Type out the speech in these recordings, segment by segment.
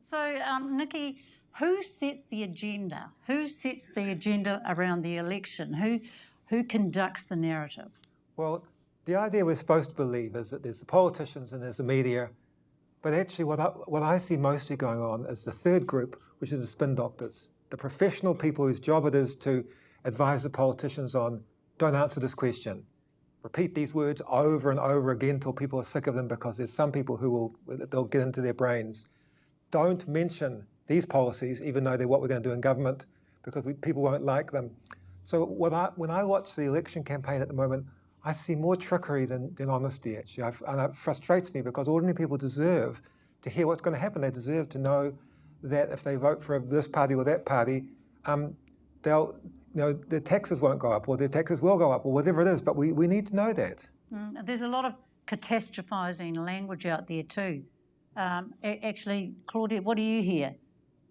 So, Nikki, who sets the agenda? Who sets the agenda around the election? Who conducts the narrative? Well, the idea we're supposed to believe is that there's the politicians and there's the media, but actually what I see mostly going on is the third group, which is the spin doctors, the professional people whose job it is to advise the politicians on, don't answer this question. Repeat these words over and over again till people are sick of them, because there's some people who they'll get into their brains. Don't mention these policies, even though they're what we're going to do in government, because people won't like them. So when I watch the election campaign at the moment, I see more trickery than honesty, actually. And it frustrates me, because ordinary people deserve to hear what's going to happen. They deserve to know that if they vote for this party or that party, their taxes won't go up, or their taxes will go up, or whatever it is. But we need to know that. There's a lot of catastrophising language out there too. Actually, Claudia, what do you hear?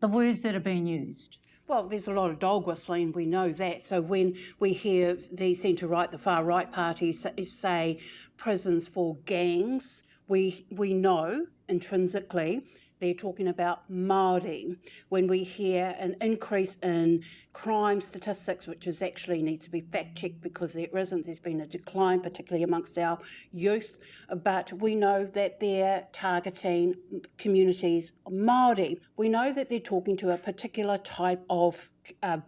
The words that are being used. Well, there's a lot of dog whistling, we know that. So when we hear the centre-right, the far-right parties say prisons for gangs, we know intrinsically they're talking about Māori. When we hear an increase in crime statistics, which is actually needs to be fact-checked because there isn't, there's been a decline, particularly amongst our youth, but we know that they're targeting communities of Māori. We know that they're talking to a particular type of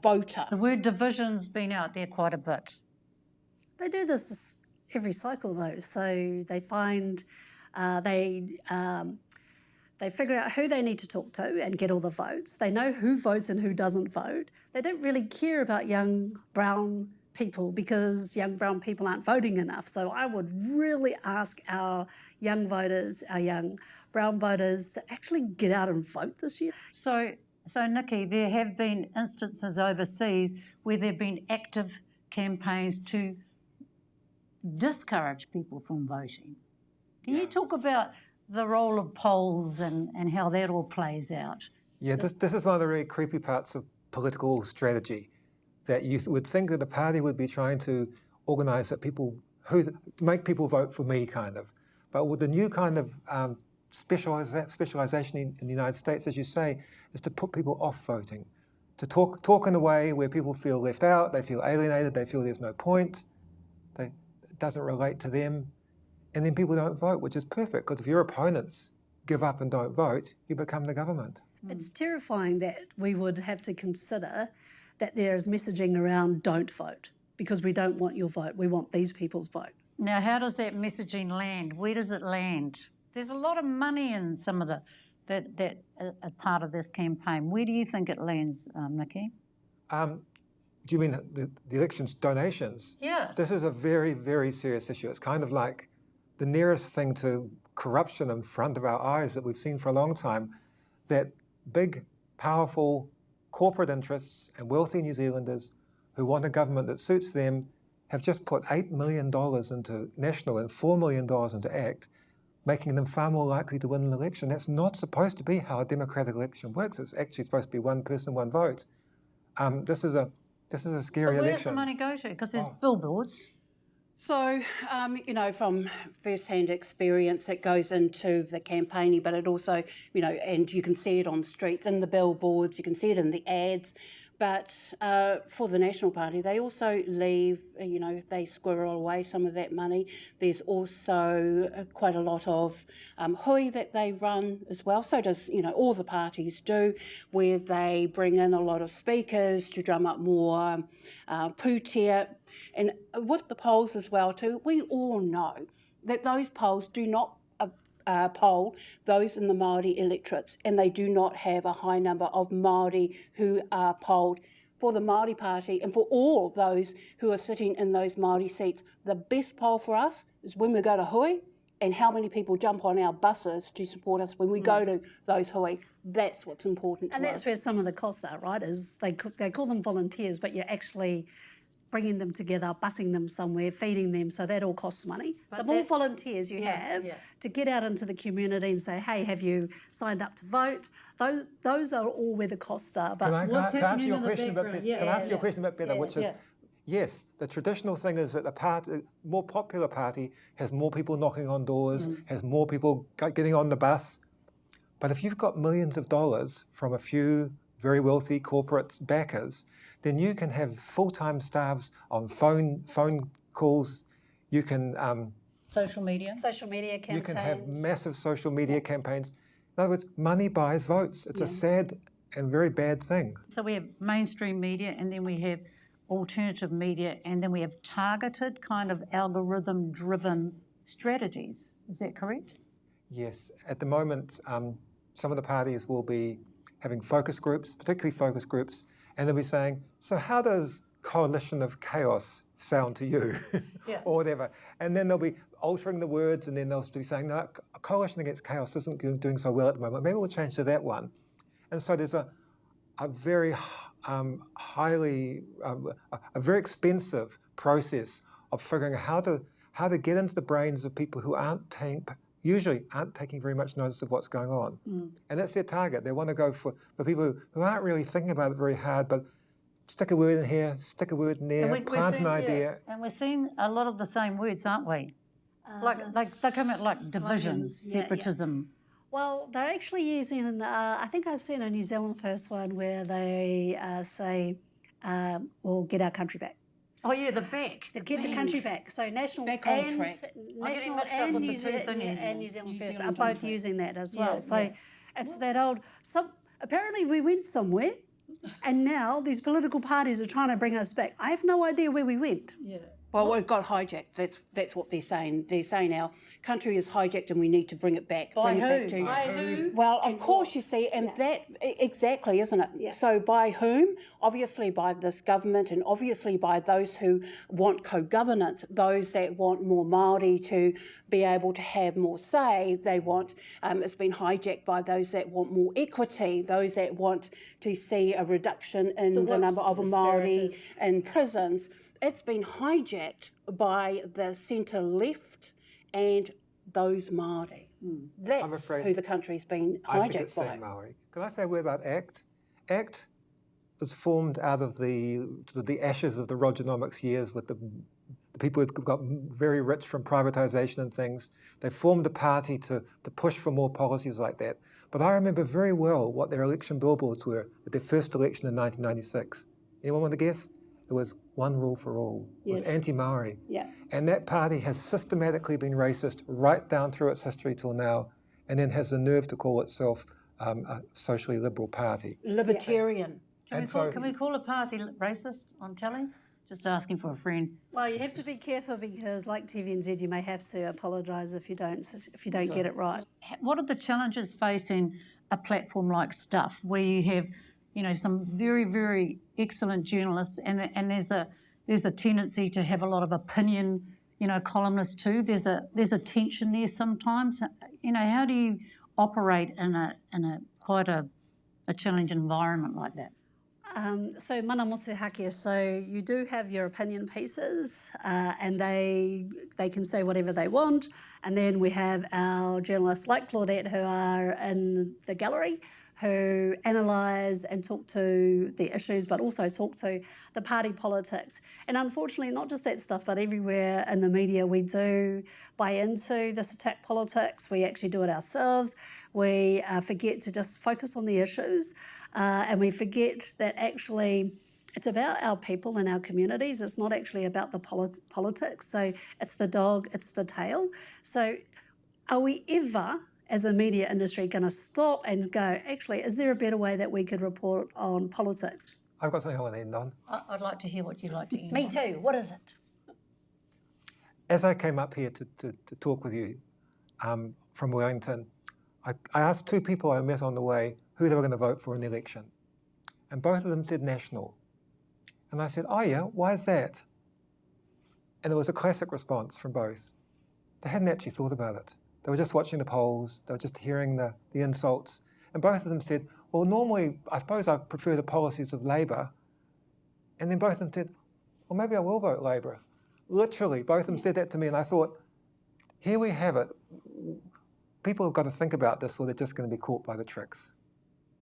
voter. The word division's been out there quite a bit. They do this every cycle though, so they find they figure out who they need to talk to and get all the votes. They know who votes and who doesn't vote. They don't really care about young brown people, because young brown people aren't voting enough. So I would really ask our young voters, our young brown voters, to actually get out and vote this year. So Nikki, there have been instances overseas where there have been active campaigns to discourage people from voting. Can you talk about the role of polls and how that all plays out? Yeah, this is one of the really creepy parts of political strategy, that you would think that the party would be trying to organise that to make people vote for me, kind of. But with the new kind of specialisation in the United States, as you say, is to put people off voting, to talk in a way where people feel left out, they feel alienated, they feel there's no point, it doesn't relate to them. And then people don't vote, which is perfect, because if your opponents give up and don't vote, you become the government. It's terrifying that we would have to consider that there is messaging around don't vote, because we don't want your vote, we want these people's vote. Now, how does that messaging land? Where does it land? There's a lot of money in some of that are part of this campaign. Where do you think it lands, Nikki? Do you mean the elections donations? Yeah. This is a very, very serious issue. It's kind of like the nearest thing to corruption in front of our eyes that we've seen for a long time, that big, powerful corporate interests and wealthy New Zealanders who want a government that suits them have just put $8 million into National and $4 million into ACT, making them far more likely to win an election. That's not supposed to be how a democratic election works. It's actually supposed to be one person, one vote. This is a scary election. Where does the money go to? Because there's billboards. So, from first-hand experience, it goes into the campaigning, but it also, and you can see it on the streets, in the billboards, you can see it in the ads. But for the National Party, they also leave, they squirrel away some of that money. There's also quite a lot of hui that they run as well. So does, all the parties do, where they bring in a lot of speakers to drum up more pūtea. And with the polls as well too, we all know that those polls do not poll those in the Māori electorates, and they do not have a high number of Māori who are polled. For the Māori Party and for all those who are sitting in those Māori seats, the best poll for us is when we go to hui and how many people jump on our buses to support us when we go to those hui. That's what's important to us. And that's where some of the costs are, right, is they call them volunteers, but you're actually bringing them together, busing them somewhere, feeding them, so that all costs money. But the more volunteers you have to get out into the community and say, hey, have you signed up to vote? Those are all where the costs are. But Can I answer your question a bit better, which is, yes, the traditional thing is that the more popular party has more people knocking on doors, has more people getting on the bus. But if you've got millions of dollars from a few very wealthy corporate backers, then you can have full-time staffs on phone calls. You can Social media. Social media campaigns. you can have massive social media campaigns. In other words, money buys votes. It's a sad and very bad thing. So we have mainstream media, and then we have alternative media, and then we have targeted kind of algorithm-driven strategies. Is that correct? Yes. At the moment, some of the parties will be having focus groups, particularly focus groups, and they'll be saying, so how does coalition of chaos sound to you? Yeah. Or whatever. And then they'll be altering the words, and then they'll be saying, no, a coalition against chaos isn't doing so well at the moment. Maybe we'll change to that one. And so there's a very a very expensive process of figuring out how to get into the brains of people who usually aren't taking very much notice of what's going on. And that's their target. They want to go for people who aren't really thinking about it very hard, but stick a word in here, stick a word in there, plant an idea. And we're seeing a lot of the same words, aren't we? Like they come out like division, slogans, yeah, yeah. separatism. Well, they're actually using, I think I've seen a New Zealand first one where they say, we'll get our country back. Oh yeah, the back. Get the country back. So national Back on and track. national mixed up and with New, the two thingies. and New Zealand New first Zealand are on both track. using that as Yeah, well. So yeah. it's that old. Apparently we went somewhere, and now these political parties are trying to bring us back. I have no idea where we went. Yeah. Well, we've got hijacked. That's what they're saying. They're saying our country is hijacked and we need to bring it back. By bring who? it back to By who? Well, of course, you see, and that exactly, isn't it? Yeah. So by whom? Obviously by this government, and obviously by those who want co-governance, those that want more Māori to be able to have more say. They want, it's been hijacked by those that want more equity, those that want to see a reduction in the number of Māori in prisons. It's been hijacked by the centre-left and those Māori. That's I'm afraid who the country's been I think hijacked it's by. saying Maori. Can I say a word about ACT? ACT was formed out of the ashes of the Rogernomics years with the people who got very rich from privatisation and things. They formed a party to push for more policies like that. But I remember very well what their election billboards were at their first election in 1996. Anyone want to guess? It was one rule for all. It was Yes. anti-Maori. Yeah. And that party has systematically been racist right down through its history till now, and then has the nerve to call itself a socially liberal party. Libertarian. Can we call a party racist on telly? Just asking for a friend. Well, you have to be careful because, like TVNZ, you may have to apologise if you don't get it right. What are the challenges facing a platform like Stuff, where you have, some very, very excellent journalists, and there's a tendency to have a lot of opinion, columnists too. There's a tension there sometimes. How do you operate in a quite a challenging environment like that? So mana motu hake, so you do have your opinion pieces and they can say whatever they want, and then we have our journalists like Claudette who are in the gallery who analyse and talk to the issues but also talk to the party politics. And unfortunately not just that stuff but everywhere in the media we do buy into this attack politics, we actually do it ourselves, we forget to just focus on the issues. And we forget that actually it's about our people and our communities. It's not actually about the politics. So it's the dog, it's the tail. So are we ever, as a media industry, going to stop and go, actually, is there a better way that we could report on politics? I've got something I want to end on. I'd like to hear what you'd like to end Me on. too. What is it? As I came up here to talk with you from Wellington, I asked two people I met on the way who they were going to vote for in the election. And both of them said National. And I said, oh yeah, why is that? And there was a classic response from both. They hadn't actually thought about it. They were just watching the polls, they were just hearing the insults. And both of them said, well, normally, I suppose I prefer the policies of Labour. And then both of them said, well, maybe I will vote Labour. Literally, both of them said that to me, and I thought, here we have it. People have got to think about this or they're just going to be caught by the tricks.